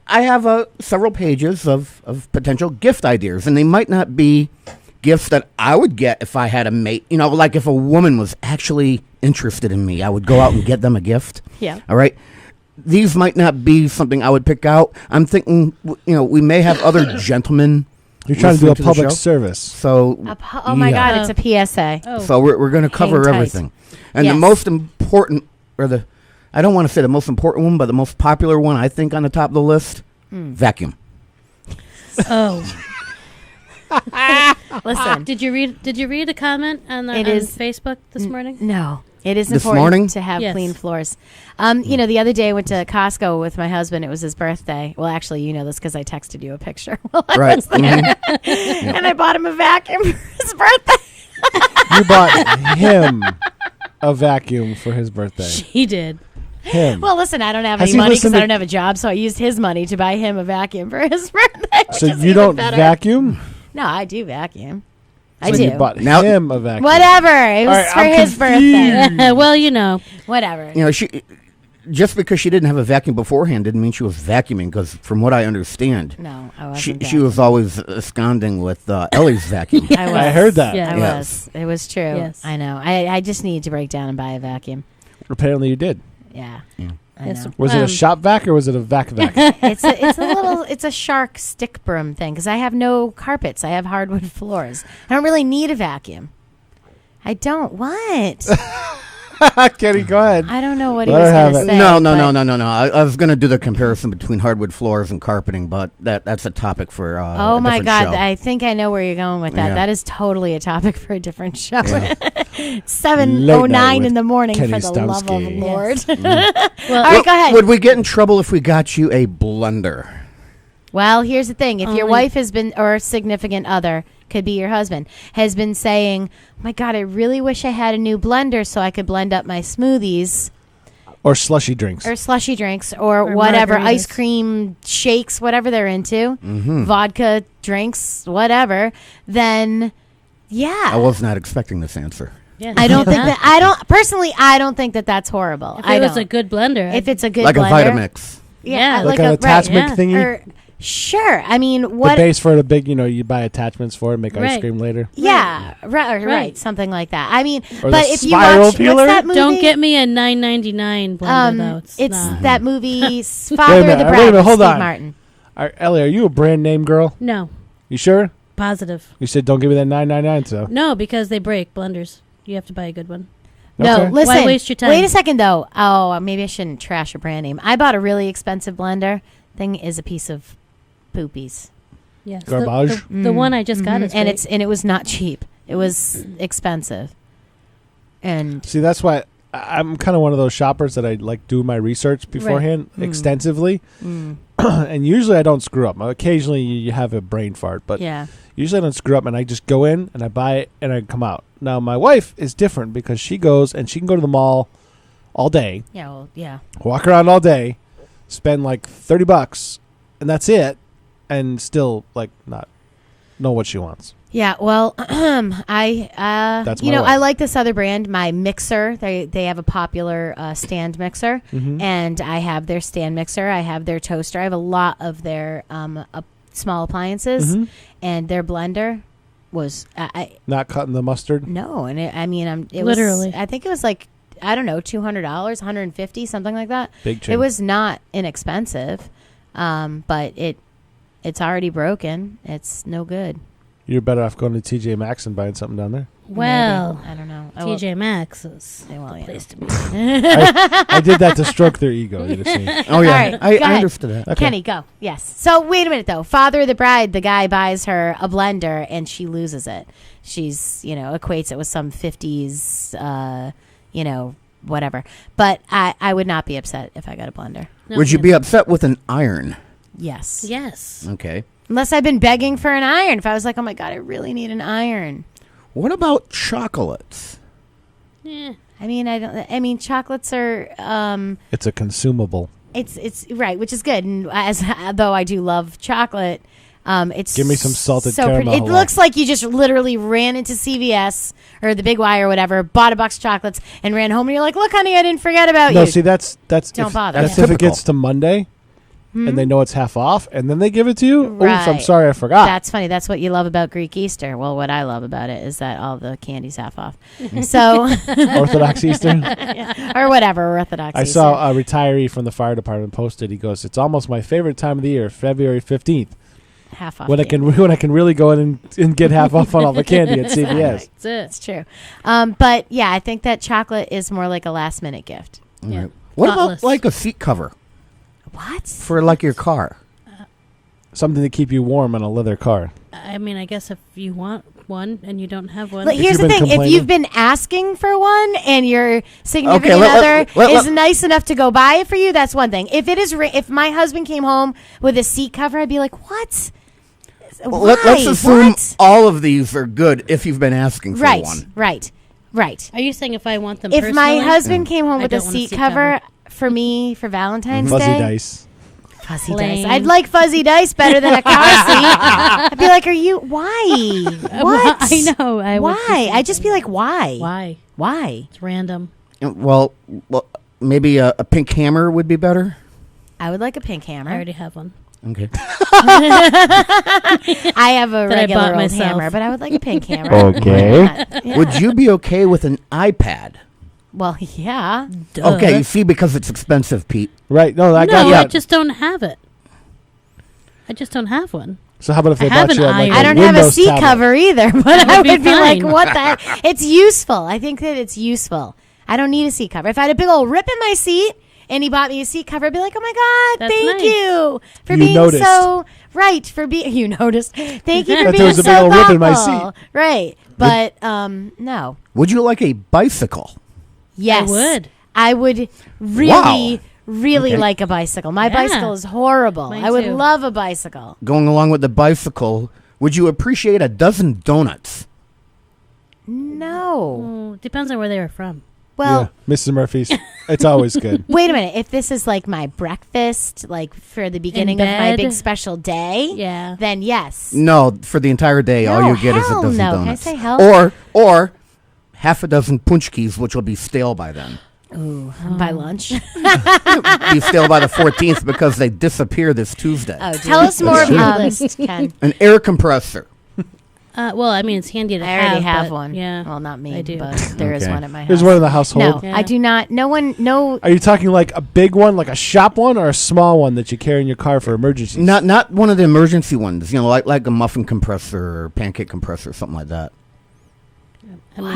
I have several pages of potential gift ideas, and they might not be gifts that I would get if I had a mate. You know, like if a woman was actually interested in me, I would go out and get them a gift. Yeah. All right. These might not be something I would pick out. I'm thinking, we may have other gentlemen. You're trying to do a public service. So, oh my God, it's a PSA. Oh. So we're going to cover everything. And the most important, I don't want to say the most important one, but the most popular one, I think, on the top of the list, vacuum. Oh. Listen. Did you read a comment on Facebook this morning? No. It is this important morning? to have clean floors. The other day I went to Costco with my husband. It was his birthday. Well, actually, you know this because I texted you a picture while I was there. Mm-hmm. And I bought him a vacuum for his birthday. You bought him a vacuum for his birthday. He did. Him. Well, listen, I don't have any money because I don't have a job, so I used his money to buy him a vacuum for his birthday. So you don't vacuum? No, I do vacuum. So I do. You bought him a vacuum. Whatever. It was for his birthday. Well, whatever. She just because she didn't have a vacuum beforehand didn't mean she was vacuuming. Because from what I understand, no, I wasn't. She was always absconding with Ellie's vacuum. I heard that. Yeah, I was. It was true. Yes. I know. I just need to break down and buy a vacuum. Apparently, you did. Yeah. I know. Was it a shop vac or was it a vac? It's a shark stick broom thing because I have no carpets. I have hardwood floors. I don't really need a vacuum. I don't. What? Kenny, go ahead. I don't know what he was going to say. No. I was going to do the comparison between hardwood floors and carpeting, but that's a topic for oh my God. show. I think I know where you're going with that. Yeah. That is totally a topic for a different show. Yeah. 7:09 in the morning Kenny for the love of Stumsky. Lord. Mm-hmm. All right, go ahead. Would we get in trouble if we got you a blender? Well, here's the thing. If your wife has been, or significant other, could be your husband, has been saying, my God, I really wish I had a new blender so I could blend up my smoothies. Or slushy drinks. Or whatever, margaritas. ice cream shakes, whatever they're into, vodka drinks, whatever, then, yeah. I was not expecting this answer. Yeah, I don't think that, I don't think that that's horrible. If it was a good blender. If it's a good like blender. a Vitamix. Yeah. Like an attachment thingy? Sure. I mean, what... The base for the big, you buy attachments for it, make ice Right. cream later. Yeah, right, something like that. I mean, Or but the if you spiral watch, peeler? what's that movie? Don't get me a $9.99 blender though. It's not. that movie, Wait a Father of minute, the wait a Bride, minute, with hold Steve on. Martin. Ellie, are you a brand name girl? No, You sure? positive. You said don't give me that $9.99, so. No, because they break blenders. You have to buy a good one. No, Okay. listen. Why waste your time? Wait a second, though. Oh, maybe I shouldn't trash a brand name. I bought a really expensive blender. Thing is a piece of poopies. Yes, Garbage? The one I just got is and great. it was not cheap. It was expensive. And See, that's why I'm kind of one of those shoppers that I like do my research beforehand extensively. And usually I don't screw up. Occasionally you have a brain fart, but yeah. usually I don't screw up and I just go in and I buy it and I come out. Now, my wife is different because she goes and she can go to the mall all day, Yeah, well, yeah. walk around all day, spend like $30 and that's it, and still like not know what she wants. Yeah, well, I That's my wife. I like this other brand, my mixer. They have a popular stand mixer, and I have their stand mixer. I have their toaster. I have a lot of their small appliances, and their blender was Not cutting the mustard. no, and it Literally. was, I think it was like, I don't know, $200, $150, something like that. Big change. It was not inexpensive, but it's already broken. It's no good. You're better off going to TJ Maxx and buying something down there. well, Maybe. I don't know. TJ Maxx is Well, the yeah. place to be. I did that to stroke their ego. You see. Oh, yeah. All right, I go ahead. understood that. Okay. Kenny, go. Yes. So wait a minute though. Father of the bride, the guy buys her a blender and she loses it. She's, equates it with some 50s, whatever. But I would not be upset if I got a blender. No, Would you no. be upset with an iron? Yes. Yes. Okay. Unless I've been begging for an iron. If I was like, oh my God, I really need an iron. What about chocolates? Yeah. I mean, chocolates are, It's a consumable. it's right, which is good. And though I do love chocolate, it's Give me some salted so caramel. pretty. It looks like you just literally ran into CVS or the Big Y or whatever, bought a box of chocolates, and ran home. And you're like, "Look, honey, I didn't forget about No, you." see, that's Don't bother. That's Yeah. if it gets to Monday, and they know it's half off, and then they give it to you. Right. Oops, I'm sorry, I forgot. That's funny. That's what you love about Greek Easter. Well, what I love about it is that all the candy's half off. So Orthodox Easter. or whatever, Orthodox I Easter. saw a retiree from the fire department posted. He goes, "It's almost my favorite time of the year, February 15th, half off when I can really go in and get half off on all the candy at CVS." That's it. It's true. But yeah, I think that chocolate is more like a last minute gift. All Yeah. right. What Thoughtless. about like a seat cover What? for like your car? Something to keep you warm on a leather car. I mean, I guess if you want one and you don't have one, But here's you've the been thing: if complaining- you've been asking for one and your significant Okay, other let- is nice enough to go buy it for you, that's one thing. If it is, if my husband came home with a seat cover, I'd be like, "What? Well, Why? let's assume What?" all of these are good if you've been asking for Right, one. right. are you saying if I want them? If my personally? husband came home I with a don't want a seat seat cover for me for Valentine's Fuzzy Day, dice. fuzzy Plain. dice. I'd like fuzzy dice better than a car seat. I'd be like, "Are you? Why? What? I know. I would do Why? I'd just be something. like, "Why? Why? Why?" It's random. Well, maybe a pink hammer would be better. I would like a pink hammer. I already have one. Okay. I have a That I regular bought old myself. hammer, but I would like a pink hammer. Okay. Yeah. Would you be okay with an iPad? Well, yeah. Duh. Okay, you see, because it's expensive, Pete. Right. No, I got No, that. I just don't have it. I just don't have one. So how about if I they have bought an you like iron. a I don't have a Windows seat tablet? cover either, but I would be would be like, fine. what the? It's useful. I think that it's useful. I don't need a seat cover. If I had a big old rip in my seat and he bought me a seat cover, I'd be like, oh my God, That's thank nice. you for You being noticed. so right. For being, you noticed. Thank you for That being there was a so big old rip in my thoughtful. seat. Right. But, no. Would you like a bicycle? Yes. would. I would really, Wow. really Okay. like a bicycle. My Yeah. bicycle is horrible. Mine I would too. love a bicycle. Going along with the bicycle, would you appreciate a dozen donuts? No. Oh, depends on where they were from. Well, Yeah, Mrs. Murphy's. It's always good. wait a minute. If this is like my breakfast, like for the beginning of my bed? big special day, Yeah. then yes. No, for the entire day, all No, you get is a hell dozen no. Can I donuts. say hell? Or half a dozen punchkis, which will be stale by then. Ooh, by lunch. Be stale by the 14th because they disappear this Tuesday. Oh, tell us more true. about this, Ken. An air compressor. Well, I mean, it's handy to I already have but one. Yeah. Well, not me, I do. but there is Okay. one at my house. There's one in the household. No, Yeah. I do not. No one. No. Are you talking like a big one, like a shop one, or a small one that you carry in your car for emergencies? Not one of the emergency ones, like a muffin compressor or pancake compressor, something like that. I mean,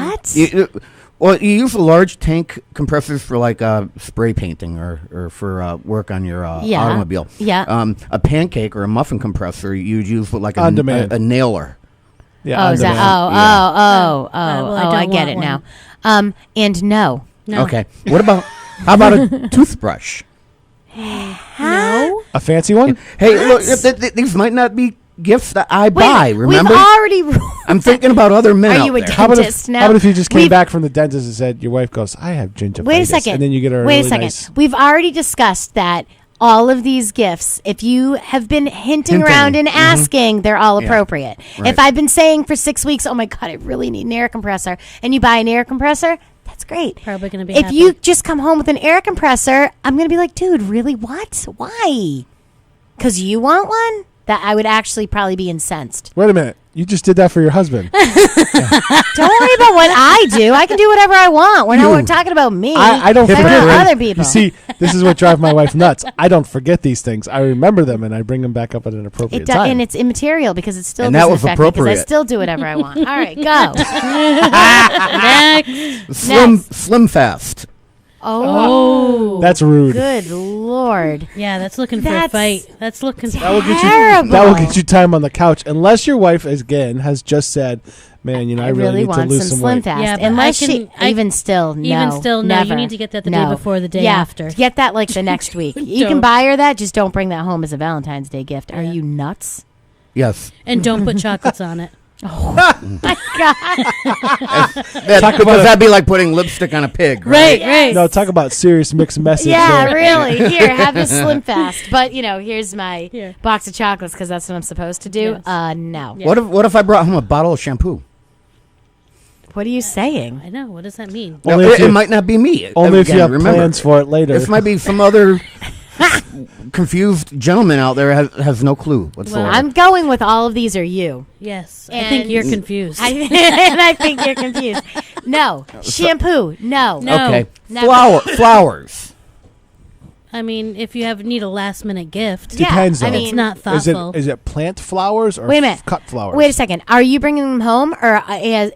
What? Well, you use a large tank compressors for like spray painting or for work on your Yeah. automobile. Yeah. A pancake or a muffin compressor you'd use with like On demand. a nailer. Yeah. Oh, on is that? demand. well, I I don't get want it one. now. And no. No. Okay. How about a toothbrush? No. A fancy one? Hey, look, these might not be gifts that I buy. Wait, Remember, we've already. I'm thinking about other men Are out you a there. How about, dentist now? how about if you just came We've- back from the dentist and said, your wife goes, I have gingivitis. Wait a second. And then you get her a Wait really a second. nice... We've already discussed that all of these gifts, if you have been hinting Hinting. around and asking, they're all Yeah. appropriate. Right. If I've been saying for 6 weeks, oh my God, I really need an air compressor, and you buy an air compressor, that's great. Probably going to be If happy. you just come home with an air compressor, I'm going to be like, dude, really? What? Why? Because you want one? That I would actually probably be incensed. Wait a minute. You just did that for your husband. Don't worry about what I do. I can do whatever I want. We're talking about me. I don't Talking forget. about other people. You see, this is what drives my wife nuts. I don't forget these things. I remember them, and I bring them back up at an appropriate time. And it's immaterial because it still And that doesn't was affect me 'cause I appropriate. still do whatever I want. All right, go. Next. Slim Fast. Oh, That's rude. good Lord. Yeah, that's looking for a That's fight. That's looking for That will get Terrible. you. That will get you time on the couch, unless your wife again has just said, "Man, I really need to want lose some some Slim weight." Fast. Yeah, but Unless I even still, no. Even still, no. Never. You need to get that the day No. before, the day Yeah, after. get that like the next week. You can Don't. buy her that. Just don't bring that home as a Valentine's Day gift. Are Yeah. you nuts? Yes. And don't put chocolates on it. Because that'd be like putting lipstick on a pig. Right. Right. No, talk about serious mixed message. Yeah, there. really. Here, have this Slim Fast. But here's my Here. box of chocolates because that's what I'm supposed to do. Yes. No. Yeah. What if I brought home a bottle of shampoo? What are you saying? I know. What does that mean? Only Now, if it you- might not be me. Only if Again, you have remember, plans for it later. This might be some other confused gentleman out there has no clue whatsoever. Well, I'm going with all of these are you. Yes. And I think you're confused. And I think you're confused. No. Shampoo. No. okay. Never. Flowers. I mean, if you need a last minute gift, Yeah, Depends, I though. mean, it's not thoughtful. Is it plant flowers or Wait a minute. cut flowers? Wait a second. Are you bringing them home, or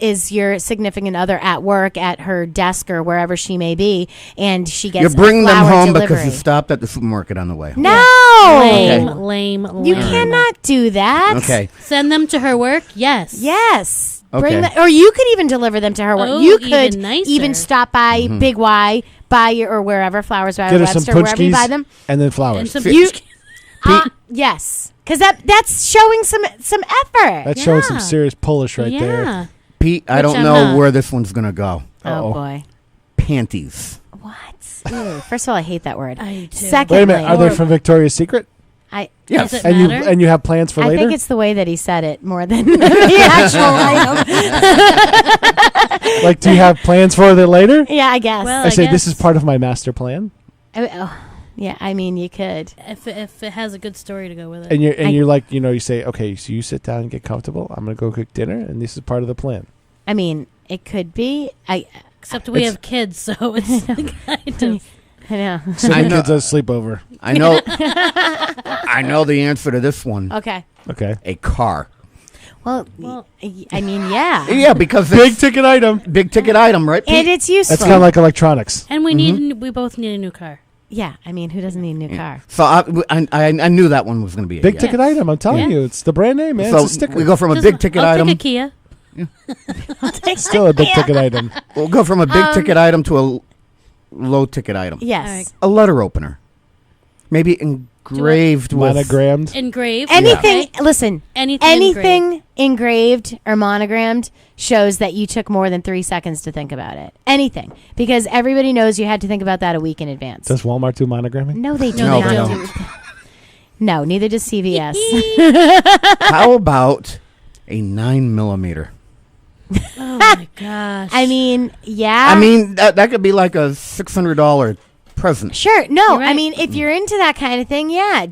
is your significant other at work, at her desk, or wherever she may be, and she gets You're bringing a them flower home delivery? because you stopped at the supermarket on the way. No. Lame. You cannot do that. Okay. Send them to her work. Yes. Yes. Okay. Bring that, or you could even deliver them to her work. Oh, You even could nicer. even stop by Mm-hmm. Big Y, buy your, or wherever, Flowers by Get her some Webster, wherever you buy punchkis them. and then And flowers. some You- Pete- Yes, because that's showing some effort. That's showing some Yeah. serious Polish right there. Yeah. Pete, I Which don't I'm know not. where this one's going to go. Oh Uh-oh. boy. Panties. What? Ooh, first of all, I hate that word. I do. Secondly, Wait a minute. Are they from Victoria's Secret? Yes. Does it And matter? you have plans for I later? think it's the way that he said it more than the actual item. Like, do you have plans for it later? Yeah, I guess. Well, I say this guess. is part of my master plan, Yeah, I mean, you could. If it has a good story to go with it. and I- you're like, you say, okay, so you sit down and get comfortable. I'm gonna go cook dinner, and this is part of the plan. I mean, it could be. Except we It's- have kids, so it's kind of. I know. So I the know- kids a sleepover. I know. I know the answer to this one. Okay. Okay. A car. Well, Well- I mean, yeah. Yeah, because Big it's ticket item. big ticket item, right? And Pete? it's useful. That's kind of like electronics. And we both need a new car. Yeah, I mean, who doesn't need a new car? So I knew that one was going to be a Big yes. ticket item. I'm telling Yeah. you, it's the brand name, man. So it's a sticker. we go from a Just- big ticket I'll item. take a Kia. Still a big ticket item. We'll go from a big ticket item to a low ticket item. Yes. All right. A letter opener, maybe engraved with Monogrammed. Engraved. Anything, Okay. listen, Anything engraved. engraved or monogrammed shows that you took more than 3 seconds to think about it. Anything. Because everybody knows you had to think about that a week in advance. Does Walmart do monogramming? No, they do No, not. they don't. No, neither does CVS. How about a 9mm? Oh my gosh. I mean, yeah. I mean, that could be like a $600 present. Sure. No, You're right. I mean, if you're into that kind of thing, yeah.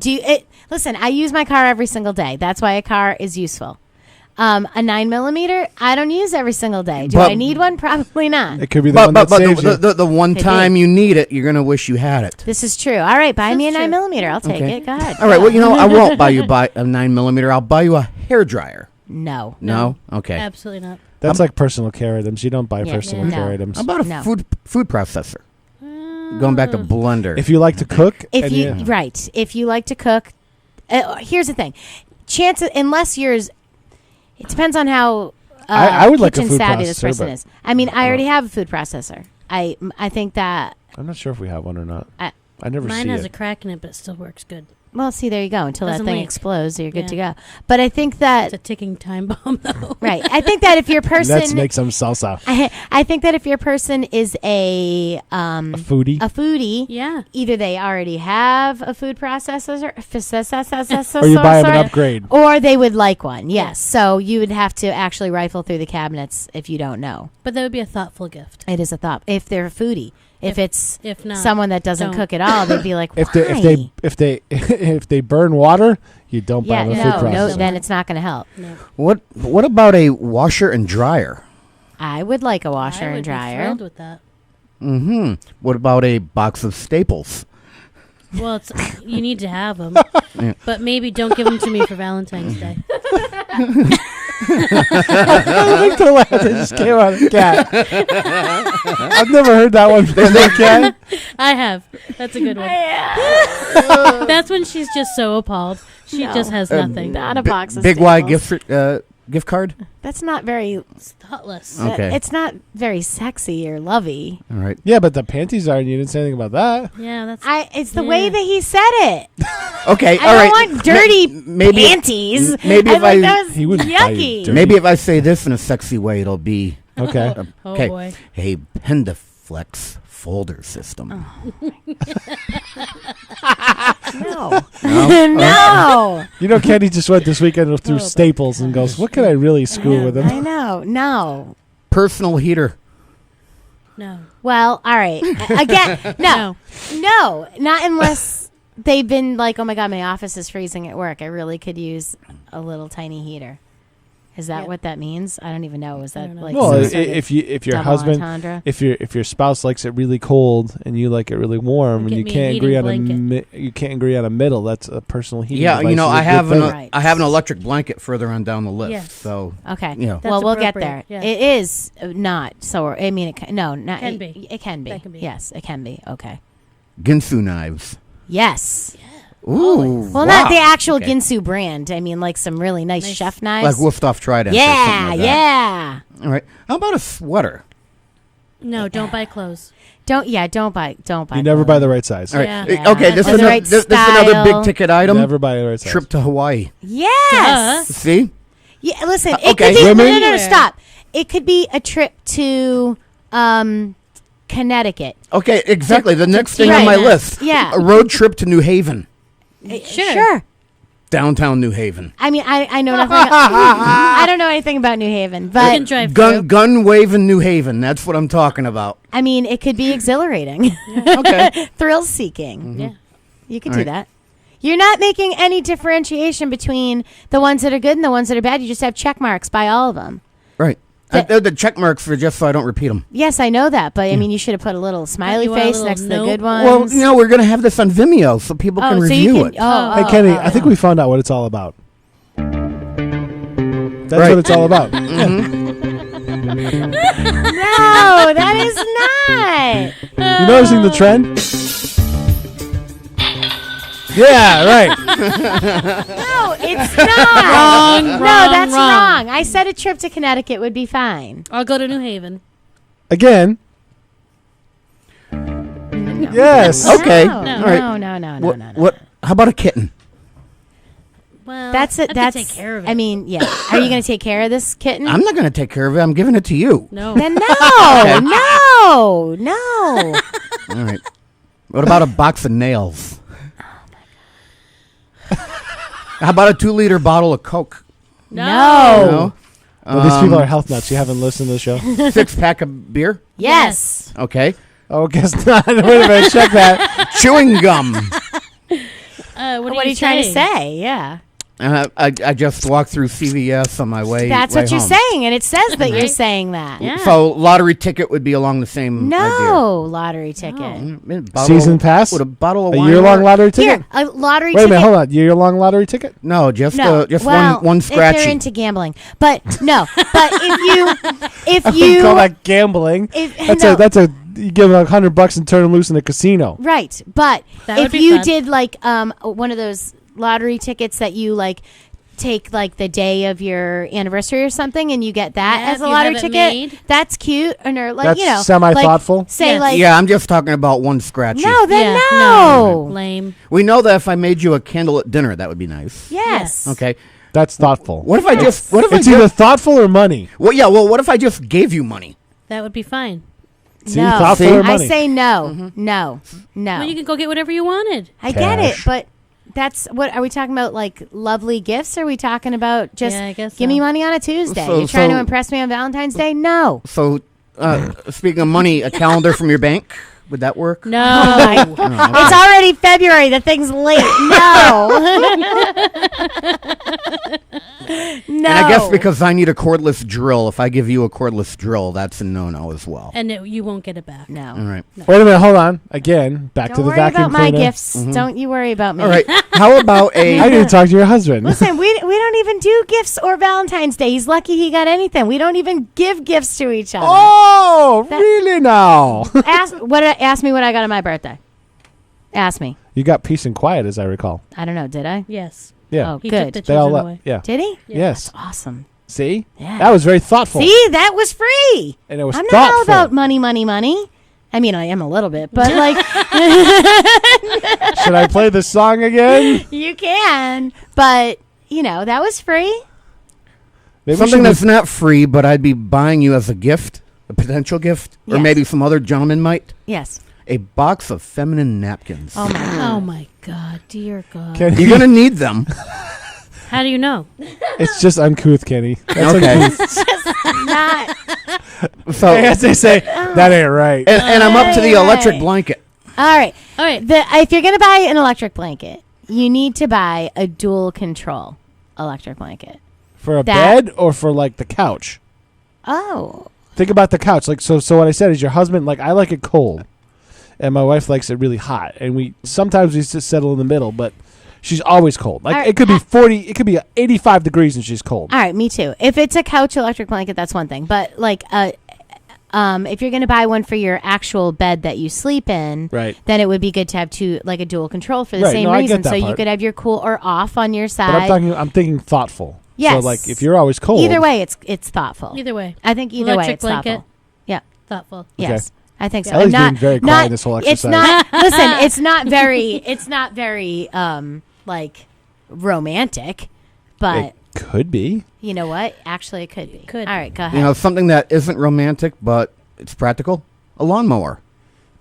Listen, I use my car every single day. That's why a car is useful. A 9mm, I don't use every single day. Do But- I need one? Probably not. It could be the But one that saves you. the one Could time be. you need it, you're gonna wish you had it. This is true. All right, buy me a That's true. 9mm. I'll take Okay. it. Go ahead. All right. Well, I won't buy you a 9mm. I'll buy you a hairdryer. No. No. Okay. Absolutely not. That's like personal care items. You don't buy Yeah, personal no. care items. How about a No. food processor? Going back to blender. If you like to cook, If and you right, if you like to cook, here's the thing: chances, unless yours, it depends on how I would like a kitchen food savvy this processor, person but- is. I mean, I already have a food processor. I think that. I'm not sure if we have one or not. I- I never Mine see has a it. crack in it, but it still works good. Well, see, there you go. Until that Doesn't thing leak. explodes, you're good to Yeah. go. But I think that It's a ticking time bomb, though. right. I think that if your Let's person, make some salsa. I think that if your person is a A foodie. foodie, Yeah. either they already have a food processor, Or you buy them an upgrade. or they would like one. Yes. So you would have to actually rifle through the cabinets if you don't know. But that would be a thoughtful gift. It is a thought. If they're a foodie, if it's If not, someone that doesn't don't. cook at all, they'd be like, If why? they if they burn water, you don't buy yeah, them a no, food no, processor. then it's not going to help. No. What about a washer and dryer? I would like a I washer would and be dryer. thrilled with that. Mm-hmm. What about a box of staples? Well, you need to have them, Yeah. but maybe don't give them to me for Valentine's Day. I like the laugh that just came out of the cat. I've never heard that one from the cat. I have. That's a good one. That's when she's just so appalled. She No. just has nothing. Not a box of Big Y staples. gift card. That's not very. It's thoughtless. Okay. It's not very sexy or lovey. All right. Yeah, but the panties are, and you didn't say anything about that. Yeah, that's. It's the Yeah. way that he said it. Okay. I all right. don't want dirty maybe panties. maybe I if think I- that was He wouldn't buy you yucky. dirty- maybe if I say this in a sexy way, it'll be Okay. Oh okay. boy. A Pendaflex folder system. No. No? No. You know, Kenny just went this weekend through Oh, Staples and goes, "What can I really screw with I him?" know. No. Personal heater. No. Well, all right. Again, no. No. Not unless they've been like, oh my God, my office is freezing at work. I really could use a little tiny heater. Is that what that means? I don't even know. Is that like well, if your husband, entendre? if your spouse likes it really cold and you like it really warm, and you can't agree on a middle, that's a personal heating. Yeah, device. I have Right. I have an electric blanket further on down the list. Yes. So Okay. That's Well, we'll get there. appropriate, yeah. It is not so. I mean, not Can be. It can be. That can be. Yes, it can be. Okay. Ginsu knives. Yes. Ooh. Well, wow. not the actual Okay. Ginsu brand. I mean, like some really nice chef knives. Like Wolfstoff Trident. yeah, or something like that. yeah. All right. How about a sweater? No, don't buy clothes. Don't buy. You never buy the right size. All right. Yeah. Yeah. Okay. This Or is the right this is another style. big ticket item. Never buy the right size. Trip to Hawaii. Yes. See? Yeah. Listen. It okay. could be. Women? No. Stop. It could be a trip to Connecticut. Okay. Exactly. The next thing Right. on my list. Yeah. A road trip to New Haven, Sure. downtown New Haven. I mean, I know nothing. I don't know anything about New Haven, You but can drive Gun through. gun waving New Haven. That's what I'm talking about. I mean, it could be exhilarating, Okay. thrill seeking. Yeah. You could All do right. that. You're not making any differentiation between the ones that are good and the ones that are bad. You just have check marks by all of them. Right. The check marks are just so I don't repeat them. Yes, I know that, but I mean, you should have put a little smiley You want a face little next to the note? good Well, ones. we're going to have this on Vimeo so people can so review you can. it. Hey, Kenny, I think we found out what it's all about. That's Right. what it's all about. No, that is not. You noticing the trend? Yeah, right. No, it's not. Wrong, No, wrong, that's wrong. wrong. I said a trip to Connecticut would be fine. I'll go to New Haven. Again. Yes. Okay. No, All no, right. no. What? How about a kitten? Well, That's I it. have That's. to take care of it. I mean, yeah. Are you going to take care of this kitten? I'm not going to take care of it. I'm giving it to you. no. Then no, no. All right. What about a box of nails? How about a 2-liter bottle of Coke? No. No. Well, these people are health nuts. You haven't listened to the show? 6-pack of beer? Yes. Okay. Oh, guess not. Wait a minute. Check that. Chewing gum. What What are you trying to say? Yeah. I just walked through CVS on my way. That's way what you're home. saying, and it says that you're Right. saying that. Yeah. So lottery ticket would be along the same idea. No lottery ticket. Bottle- Season pass? With a bottle of A wine. year-long lottery ticket? Here, a lottery Wait a ticket. minute. Hold on. Year-long lottery ticket? No, just No, well, one if scratchy. they're into gambling, but no. But if You you, call that gambling? if, That's no, a you give them $100 and turn them loose in a casino. right. But That if would be you fun. did like one of those lottery tickets that you like take like the day of your anniversary or something, and you get that Yeah, as if a you lottery have it ticket. made. That's cute, or like That's semi-thoughtful? Like, say Yes. like Yeah, I'm just talking about one scratchy. no, then Yeah, no. Lame. We know that if I made you a candle at dinner, that would be nice. Yes. Okay. That's thoughtful. What if I just? What if It's I either just? thoughtful or money. Well, yeah. Well, what if I just gave you money? That would be fine. See, No. thoughtful See? or I money. say no, no. Well, you can go get whatever you wanted. I get it, Cash. but that's what are we talking about? Like lovely gifts? Or are we talking about just Yeah, I guess give me so. money on a Tuesday? So- You're trying to so- impress me on Valentine's Day? No. So, speaking of money, a calendar from your bank would that work? No. It's already February. The thing's late. No. No. And I guess because I need a cordless drill, if I give you a cordless drill, that's a no-no as well. And you won't get it back. no. All right. Wait a minute. Hold on. Again, back Don't to the worry vacuum about my cleaner. gifts. Don't you worry about me. All right. How about I a? need to talk to your husband. Listen, we don't even do gifts or Valentine's Day. He's lucky he got anything. We don't even give gifts to each other. Oh, really now? Ask me what I got on my birthday. Ask me. You got peace and quiet, as I recall. I don't know. Did I? Yes. Yeah. Oh, He good. took the They all children left. away. Yeah. Did he? Yes. Awesome. See? Yeah. That was very thoughtful. See, that was free. And it was I'm not thoughtful. all about money, money, money. I mean, I am a little bit, but like Should I play the song again? you can. But that was free. Maybe we Something should that's not free, but I'd be buying you as a gift, a potential gift, or Yes. maybe some other gentleman might. Yes. A box of feminine napkins. Oh my. Oh my God, dear God. Kenny, You're gonna need them. How do you know? it's just uncouth, Kenny. That's Okay. uncouth. Not. So, As they say, that ain't right. and I'm up to the Hey, electric hey. blanket. All right. All right. If you're going to buy an electric blanket, you need to buy a dual control electric blanket. For a bed or for like the couch? Oh. Think about the couch. Like so what I said is your husband, like I like it cold. And my wife likes it really hot. And sometimes we just settle in the middle, but she's always cold. Like it could be 40, it could be 85 degrees and she's cold. All right, me too. If it's a couch electric blanket, that's one thing. But like if you're going to buy one for your actual bed that you sleep in, right, then it would be good to have a dual control for the right, same no, reason. So part. you could have your cool or off on your side. But I'm thinking thoughtful. Yes. So like if you're always cold. Either way, it's thoughtful. Either way. I think either way Electric it's blanket. thoughtful. Yeah. Thoughtful. Yes. Okay. I think so. Ellie's being very quiet in this whole exercise. It's not. Listen, it's not very like romantic, but it could be. you know what? Actually, it could be. Could. All right, go ahead. You know, something that isn't romantic, but it's practical. A lawnmower.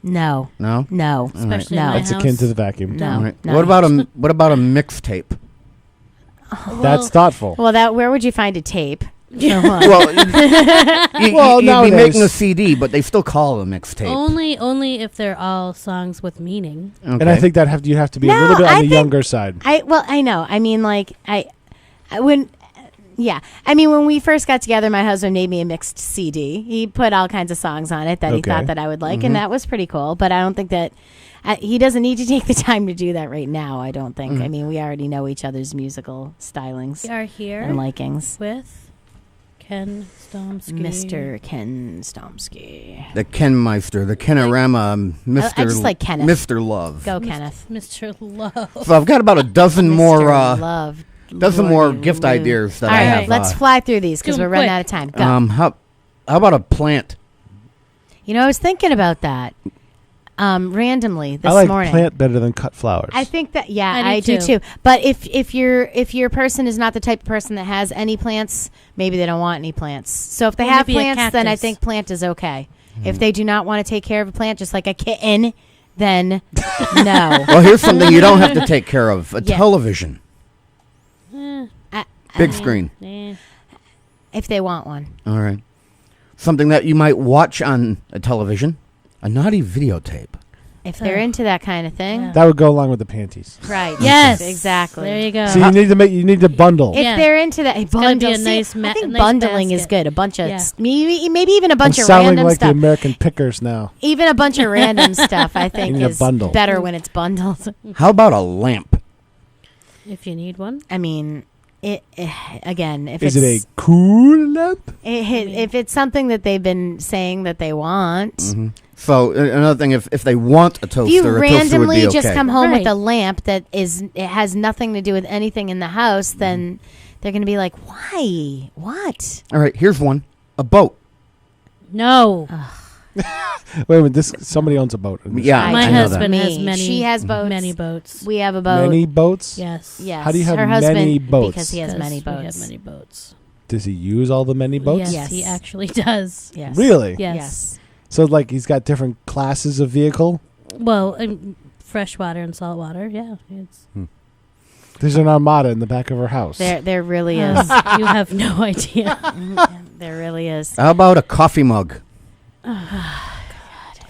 No, No? no, Especially no. in my That's house. akin to the vacuum. No. All right. no. What about a mixtape? That's thoughtful. Well, where would you find a tape? Well, Well, you'd be nowadays- making a CD, but they still call it a mixtape. Only if they're all songs with meaning. Okay. And I think that you have to be a No, little bit I on the think- younger side. I know. I mean, like I when. Yeah. I mean, when we first got together, my husband made me a mixed CD. He put all kinds of songs on it that he Okay. thought that I would like, and that was pretty cool. But I don't think that he doesn't need to take the time to do that right now, I don't think. I mean, we already know each other's musical stylings We are here and likings. with Ken Stomsky. Mr. Ken Stomsky. the Kenmeister, the Kenorama, Mr. I just like Kenneth. Mr. Love. Go, Kenneth. Mr. Love. So I've got about a dozen Mr. more Love. dozen more Lordy gift Lou. ideas that All I right, have. let's fly through these because Do 'em we're running quick. out of time. Go. How about a plant? You know, I was thinking about that randomly this I like morning. plant better than cut flowers. I think that I I do do too. But if your person is not the type of person that has any plants, maybe they don't want any plants. So if they Well, have maybe a plants, then I cactus. think plant is okay. If they do not want to take care of a plant, just like a kitten, then no. Well, here's something you don't have to take care of: a Yeah. television, I- big screen. Eh. if they want one. All right, something that you might watch on a television: a naughty videotape. If they're into that kind of thing, Yeah. that would go along with the panties. right? Yes. exactly. There you go. So you need to bundle. If Yeah. they're into that, gotta be a bundle. See, nice I think nice bundling is basket. good. A bunch of Yeah. maybe even a bunch I'm of sounding random like stuff. the American Pickers now. Even a bunch of random stuff, I think, need a is bundle. better when it's bundled. How about a lamp? If you need one. I mean, again, if Is it's it a cool lamp? if it's something that they've been saying that they want, So another thing, if they want a toaster, if you a toaster would randomly be okay. just come home with Right. a lamp it has nothing to do with anything in the house, then they're going to be like, why? What? All right, here's one: a boat. No. Wait a minute. Somebody owns a boat. Yeah, My I know husband Me. has many. She has boats. Many boats. We have a boat. Many boats? Yes. Yes. How do you have her husband, many boats? Because he has 'Cause many We boats. have many boats. Does he use all the many boats? Yes, he Yes. actually does. Yes. Really? Yes. Yes. So like he's got different classes of vehicle? Well, freshwater and saltwater. Yeah. It's, There's an armada in the back of her house. There really is. you have no idea. There really is. How about a coffee mug?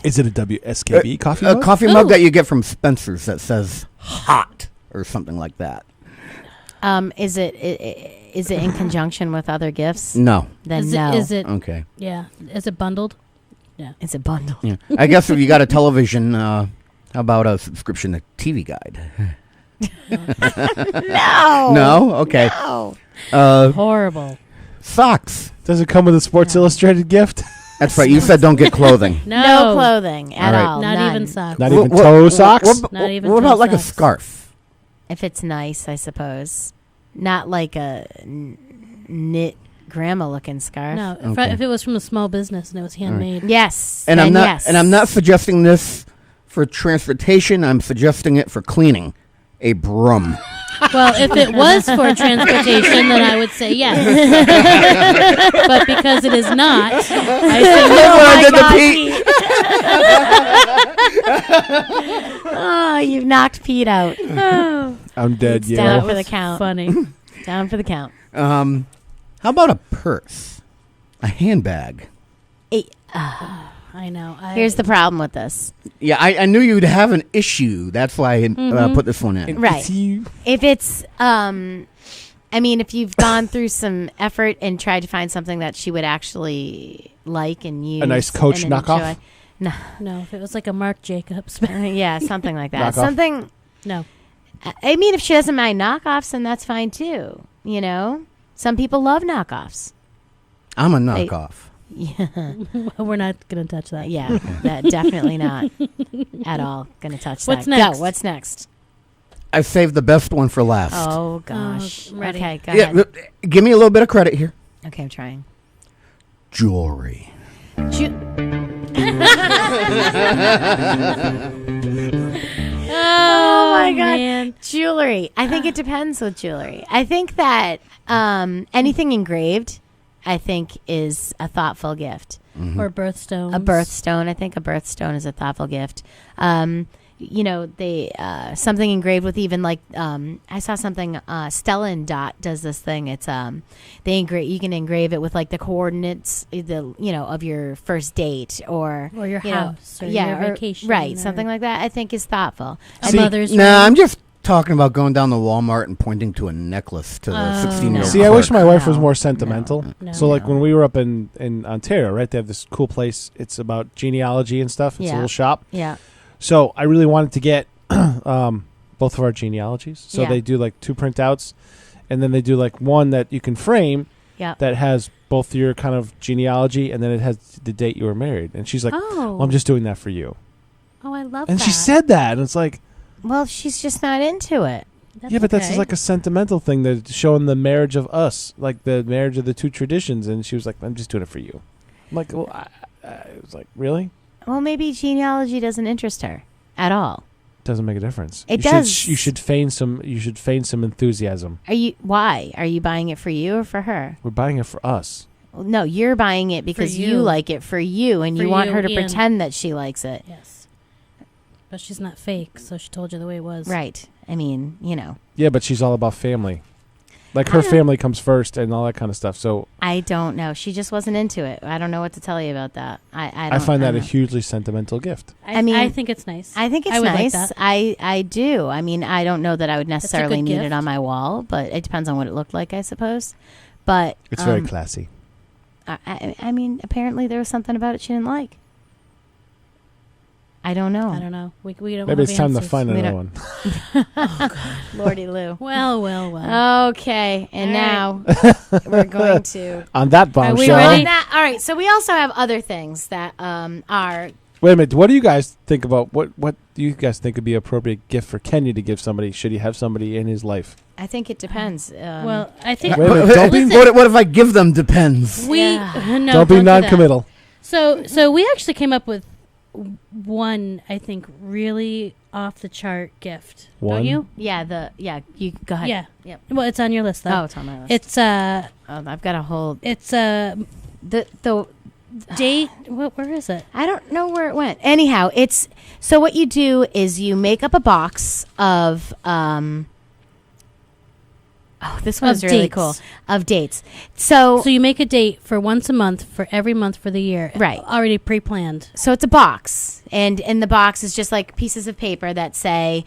Is it a WSKB coffee A mug? coffee mug Ooh. that you get from Spencer's that says "hot" or something like that. Is it in conjunction with other gifts? No. Then Is no. it? Okay. Yeah. Is it bundled? It's a bundle. Yeah. I guess if you got a television, how about a subscription to TV Guide? No. No. Okay. No. Horrible. Socks. Does it come with a Sports Illustrated gift? That's right. You said don't get clothing. No clothing at All right. all. Not None. even socks. Not even toe socks? Not even What about toe like a socks. scarf? If it's nice, I suppose. Not like a knit grandma-looking scarf. No, Okay. if it was from a small business and it was handmade. Yes. And then I'm not. yes. And I'm not suggesting this for transportation. I'm suggesting it for cleaning. A broom. Well, if it was for transportation, then I would say yes. But because it is not, I say no. Oh, you've knocked Pete out. Oh, I'm dead, It's yeah. down that for was the count. funny. Down for the count. How about a purse? A handbag. I know. Here's the problem with this. Yeah, I knew you'd have an issue. That's why I put this one in. Right. If it's, if you've gone through some effort and tried to find something that she would actually like and use. A nice Coach and knockoff? No. No, if it was like a Marc Jacobs. Yeah, something like that. Knockoff? Something. No. I mean, if she doesn't mind knockoffs, then that's fine too. You know? Some people love knockoffs. I'm a knockoff. Yeah. We're not going to touch that. Yeah, that definitely not at all going to touch What's that. next? Go, what's next? I saved the best one for last. Oh, gosh. ready. Okay, go ahead. Give me a little bit of credit here. Okay, I'm trying. Jewelry. Oh my God. Man. Jewelry. I think it depends with jewelry. I think that anything engraved, I think, is a thoughtful gift. Or birthstones. A birthstone. I think a birthstone is a thoughtful gift. They something engraved with even like I saw something. Stella and Dot does this thing. It's you can engrave it with like the coordinates of your first date or Or your house or your vacation. right? or Something like that. I think is thoughtful. A mother's Nah, ring. I'm just talking about going down to Walmart and pointing to a necklace to the 16-year-old. See, I wish my wife was No. more sentimental. No. So, like, when we were up in Ontario, right, they have this cool place. It's about genealogy and stuff. It's a Yeah. little shop. Yeah. So I really wanted to get both of our genealogies. So Yeah. they do, like, 2 printouts, and then they do, like, one that you can frame Yeah. that has both your kind of genealogy, and then it has the date you were married. And she's like, Oh. well, I'm just doing that for you. Oh, I love And that. she said that, and it's like, Well, she's just not into it. That's yeah, but that's okay. like a sentimental thing that's showing the marriage of us, like the marriage of the 2 traditions. And she was like, I'm just doing it for you. I'm like, well, I was like, really? Well, maybe genealogy doesn't interest her at all. Doesn't make a difference. It you does. You should feign some. You should feign some enthusiasm. Why? Are you buying it for you or for her? We're buying it for us. Well, no, you're buying it because you you. like it for you and For you want you, her to Ian. pretend that she likes it. Yes. But she's not fake, so she told you the way it was. Right. I mean, Yeah, but she's all about family. Like I her don't- family comes first and all that kind of stuff. So I don't know. She just wasn't into it. I don't know what to tell you about that. I find that a don't know. hugely sentimental gift. I mean, I think it's nice. I think it's I would like nice. that. I do. I mean, I don't know that I would a necessarily good need it gift. on my wall, but it depends on what it looked like, I suppose. But It's very classy. I mean, apparently there was something about it she didn't like. I don't know. I don't know. We don't Maybe have it's time to answers. find We another don't- one. Lordy Lou. Well. Okay, and All now we're going to. On that bombshell. ready? All right, so we also have other things that are. Wait a minute. What do you guys think about what do you guys think would be an appropriate gift for Kenny to give somebody? Should he have somebody in his life? I think it depends. Well, I think Wait a minute, don't be- What if I give them depends? we Yeah. no, don't be do that. non-committal. So we actually came up with one, I think, really off the chart gift. One? Don't you? You go ahead. Yeah. Yep. Well, it's on your list though. Oh, it's on my list. It's I've got a whole the date. Where is it? I don't know where it went. Anyhow, it's so what you do is you make up a box of this one's Of really dates. cool. Of dates. So So you make a date for once a month for every month for the year. Right. Already pre-planned. so it's a box, and in the box is just like pieces of paper that say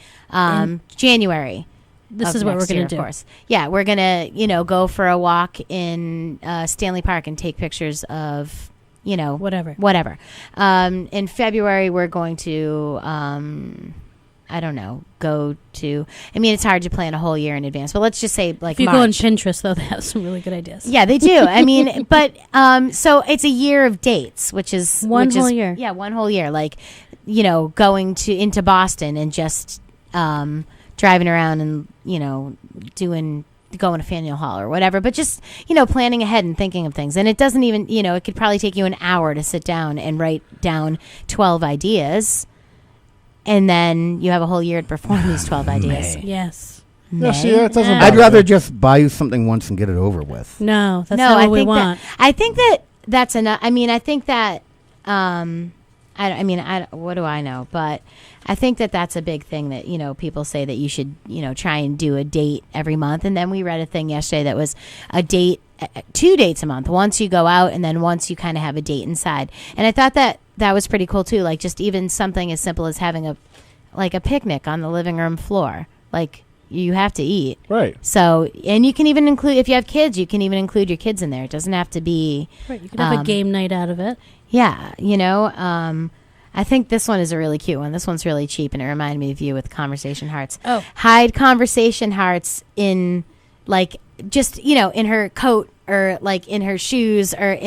January. This of is what we're next going year, to do. Of course. Yeah, we're going to, go for a walk in Stanley Park and take pictures of, Whatever. In February, we're going to, I don't know, go to, it's hard to plan a whole year in advance, but let's just say like If you March. go on Pinterest, though, they have some really good ideas. Yeah, they do. But so it's a year of dates, which is One whole year. Yeah, one whole year. Like, going into Boston and just driving around and going to Faneuil Hall or whatever. But just planning ahead and thinking of things. And it doesn't even it could probably take you an hour to sit down and write down 12 ideas, and then you have a whole year to perform these 12 ideas. Yes. No, see, that doesn't. Yeah. bother I'd rather me. just buy you something once and get it over with. No, that's No, not I what we think want. I think that's enough. I think that what do I know? But I think that's a big thing that people say that you should try and do a date every month. And then we read a thing yesterday that was a date, 2 dates a month. Once you go out, and then once you kind of have a date inside. And I thought that that was pretty cool too. Like just even something as simple as having a picnic on the living room floor. Like you have to eat. Right. So, and you can even include, if you have kids, you can even include your kids in there. It doesn't have to be. Right. You can have a game night out of it. Yeah. I think this one is a really cute one. This one's really cheap, and it reminded me of you with conversation hearts. Oh. Hide conversation hearts in, like, just, in her coat or, like, in her shoes or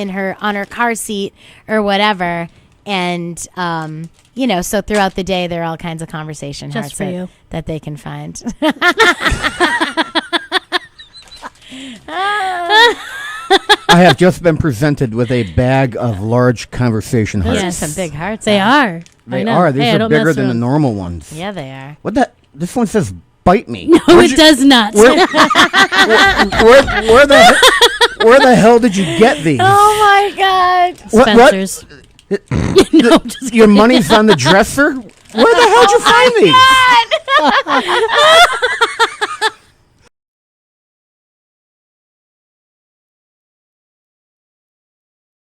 on her car seat or whatever. And, so throughout the day, there are all kinds of conversation Just hearts for you. that they can find. I have just been presented with a bag of large conversation hearts. Those Yes. are some big hearts. They are. They I know. are. These Hey, I are don't bigger mess than the with- normal ones. Yeah, they are. What the? This one says bite me. No, Where'd it you- does not. Where the hell did you get these? Oh, my God. What- Spencer's. Your money's on the dresser? Where the hell did you find these?